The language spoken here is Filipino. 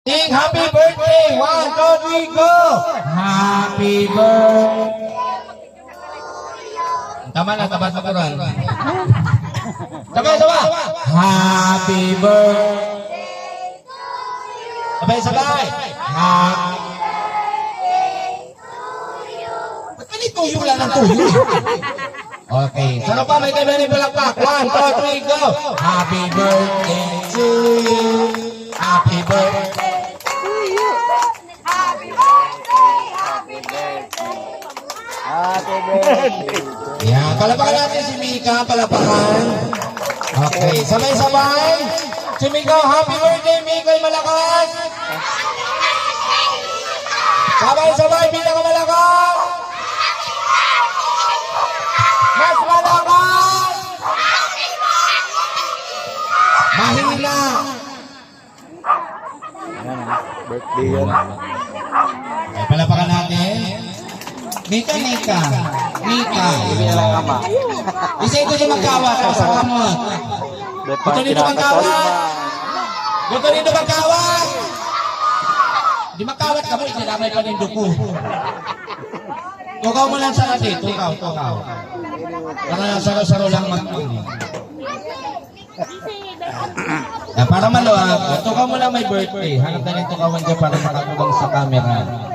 Sing happy birthday! 1, 2, 3, go! Happy birthday! Tama na, tapat sa Quran. Sabay, sabay! Happy birthday! Sabay, sabay! Happy ba't ka ni tuyo lang ng tuyo? Okay. Sino pa may kailan ni Balakpak? 1, 2, 3, go! Happy birthday to you! Happy birthday! Happy birthday. Yan, palapakan natin si Mika, palapakan. Okay, sabay-sabay. Sumigaw, happy birthday, Mika, malakas. Sabay-sabay, pinakamalakas. Mas malakas. Mahina. Birthday yan. Okay, palapakan natin. Mika, Mika. Mika. Hindi na lang ama. Isa ito siya magkawat sa kamot. Gusto dito magkawat. Gusto dito magkawat. Di magkawat ka mo, isinamay pa rin duko. Tukaw mo lang sa kasi. Tukaw. Para saro-saro lang para maluwag. Tukaw mo lang may birthday. Hanap na rin tukawan dyan para makatugang sa camera.